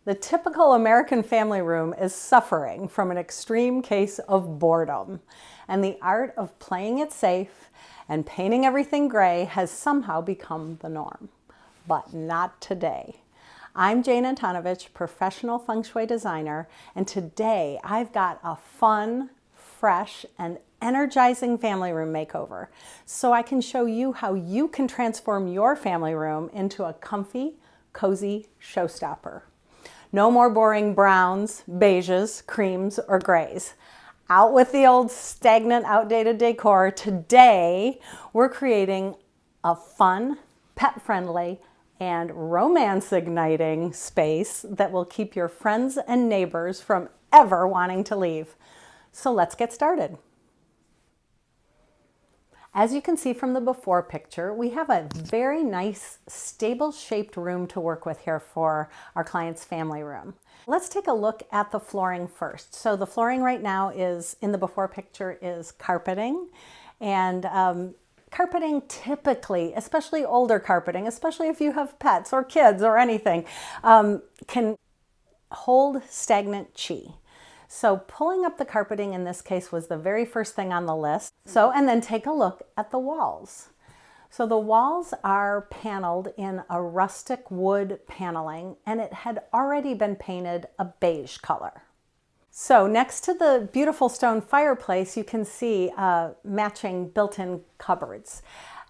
The typical American family room is suffering from an extreme case of boredom, and the art of playing it safe and painting everything gray has somehow become the norm. But not today. I'm Jane Antonovich, professional Feng Shui designer, and today I've got a fun, fresh, and energizing family room makeover so I can show you how you can transform your family room into a comfy, cozy showstopper. No more boring browns, beiges, creams, or grays. Out with the old stagnant, outdated decor. Today, we're creating a fun, pet-friendly, and romance-igniting space that will keep your friends and neighbors from ever wanting to leave. So let's get started. As you can see from the before picture, we have a very nice, stable-shaped room to work with here for our client's family room. Let's take a look at the flooring first. So the flooring right now is, in the before picture, is carpeting. And carpeting typically, especially older carpeting, especially if you have pets or kids or anything, can hold stagnant chi. So pulling up the carpeting in this case was the very first thing on the list. And then take a look at the walls. So the walls are paneled in a rustic wood paneling, and it had already been painted a beige color. So next to the beautiful stone fireplace, you can see matching built-in cupboards.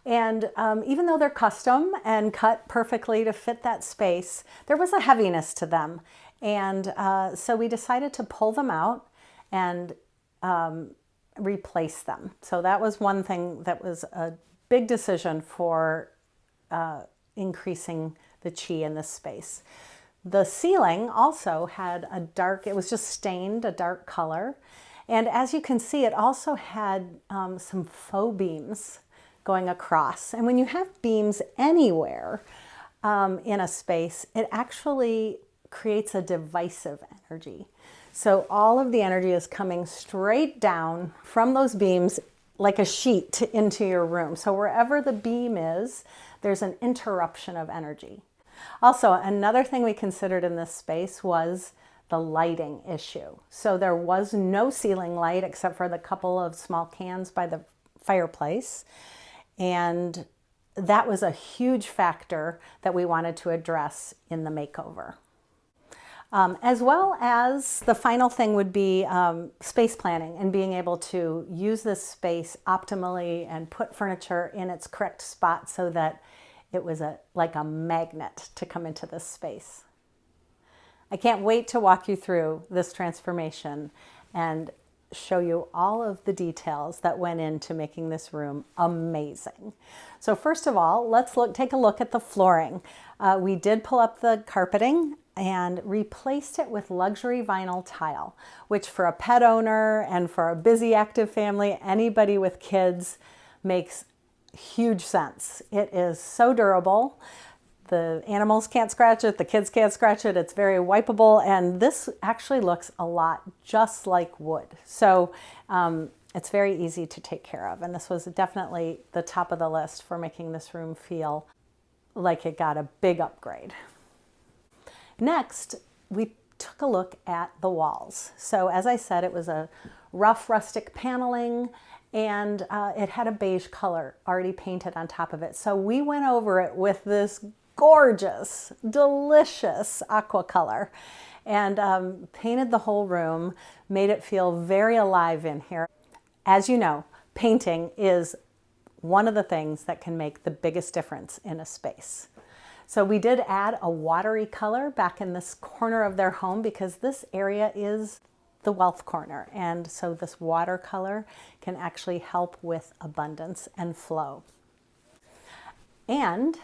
And even though they're custom and cut perfectly to fit that space, there was a heaviness to them. And so we decided to pull them out and replace them. So that was one thing that was a big decision for increasing the chi in this space. The ceiling also had a dark, it was just stained a dark color. And as you can see, it also had some faux beams going across. And when you have beams anywhere in a space, it actually creates a divisive energy. So all of the energy is coming straight down from those beams like a sheet into your room. So wherever the beam is, there's an interruption of energy. Also, another thing we considered in this space was the lighting issue. So there was no ceiling light except for the couple of small cans by the fireplace. And that was a huge factor that we wanted to address in the makeover. As well as the final thing would be space planning and being able to use this space optimally and put furniture in its correct spot so that it was like a magnet to come into this space. I can't wait to walk you through this transformation and show you all of the details that went into making this room amazing. So first of all, let's take a look at the flooring. We did pull up the carpeting and replaced it with luxury vinyl tile, which for a pet owner and for a busy active family, anybody with kids, makes huge sense. It is so durable. The animals can't scratch it, the kids can't scratch it, it's very wipeable, and this actually looks a lot just like wood. So it's very easy to take care of, and this was definitely the top of the list for making this room feel like it got a big upgrade. Next, we took a look at the walls. So as I said, it was a rough rustic paneling, and it had a beige color already painted on top of it. So we went over it with this gorgeous, delicious aqua color and painted the whole room, made it feel very alive in here. As you know, painting is one of the things that can make the biggest difference in a space. So we did add a watery color back in this corner of their home because this area is the wealth corner. And so this watercolor can actually help with abundance and flow. And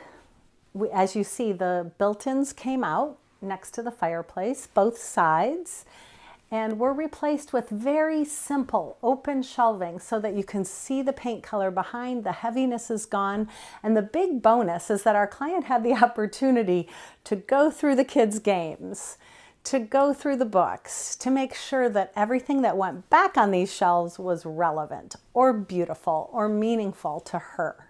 as you see, the built-ins came out next to the fireplace, both sides, and were replaced with very simple open shelving so that you can see the paint color behind, the heaviness is gone. And the big bonus is that our client had the opportunity to go through the kids' games, to go through the books, to make sure that everything that went back on these shelves was relevant or beautiful or meaningful to her.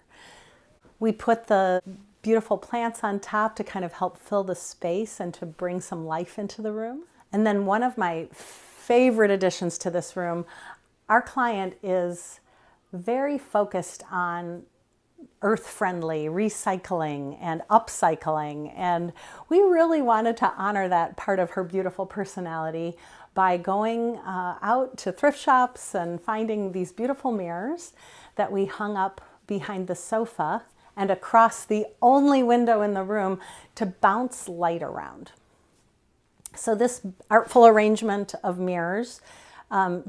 We put the beautiful plants on top to kind of help fill the space and to bring some life into the room. And then one of my favorite additions to this room, our client is very focused on earth-friendly recycling and upcycling, and we really wanted to honor that part of her beautiful personality by going out to thrift shops and finding these beautiful mirrors that we hung up behind the sofa and across the only window in the room to bounce light around. So this artful arrangement of mirrors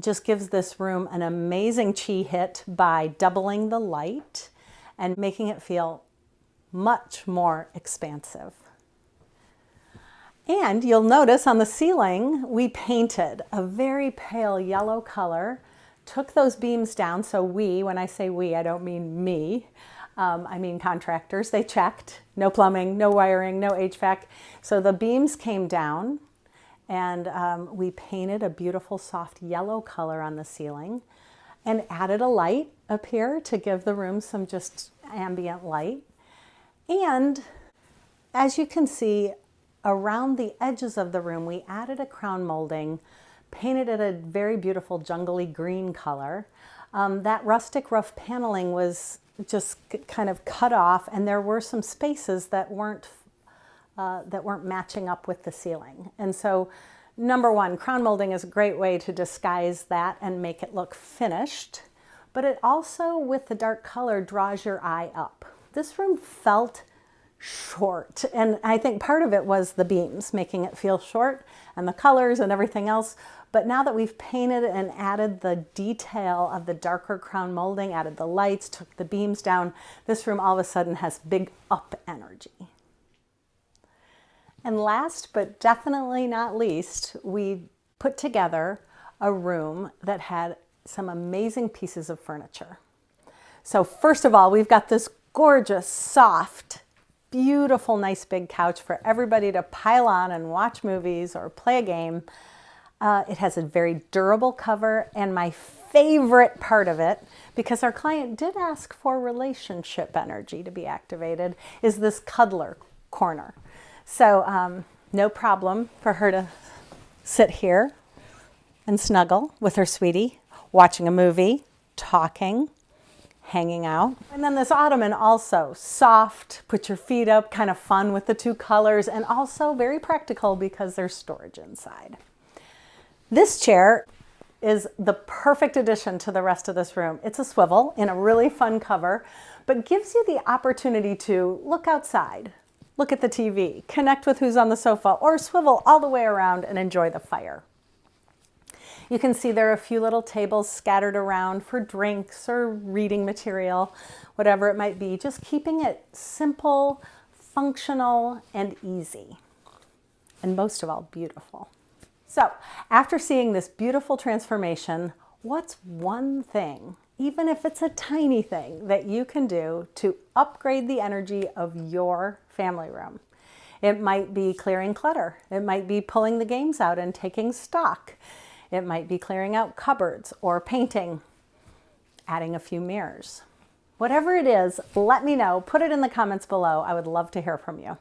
just gives this room an amazing chi hit by doubling the light and making it feel much more expansive. And you'll notice on the ceiling, we painted a very pale yellow color, took those beams down. So we, when I say we, I don't mean me, I mean contractors. They checked, no plumbing, no wiring, no HVAC. So the beams came down and we painted a beautiful soft yellow color on the ceiling and added a light up here to give the room some just ambient light. And as you can see, around the edges of the room, we added a crown molding, painted it a very beautiful jungly green color. That rustic rough paneling was just kind of cut off, and there were some spaces that weren't matching up with the ceiling. And so, number one, crown molding is a great way to disguise that and make it look finished, but it also, with the dark color, draws your eye up. This room felt short, and I think part of it was the beams making it feel short and the colors and everything else. But now that we've painted and added the detail of the darker crown molding, added the lights, took the beams down, this room all of a sudden has big up energy. And last but definitely not least, we put together a room that had some amazing pieces of furniture. So first of all, we've got this gorgeous, soft, beautiful, nice big couch for everybody to pile on and watch movies or play a game. It has a very durable cover, and my favorite part of it, because our client did ask for relationship energy to be activated, is this cuddler corner. So no problem for her to sit here and snuggle with her sweetie, watching a movie, talking, hanging out. And then this ottoman also, soft, put your feet up, kind of fun with the two colors, and also very practical because there's storage inside. This chair is the perfect addition to the rest of this room. It's a swivel in a really fun cover, but gives you the opportunity to look outside, look at the TV, connect with who's on the sofa, or swivel all the way around and enjoy the fire. You can see there are a few little tables scattered around for drinks or reading material, whatever it might be, just keeping it simple, functional, and easy. And most of all, beautiful. So, after seeing this beautiful transformation, what's one thing, even if it's a tiny thing, that you can do to upgrade the energy of your family room? It might be clearing clutter. It might be pulling the games out and taking stock. It might be clearing out cupboards or painting, adding a few mirrors. Whatever it is, let me know. Put it in the comments below. I would love to hear from you.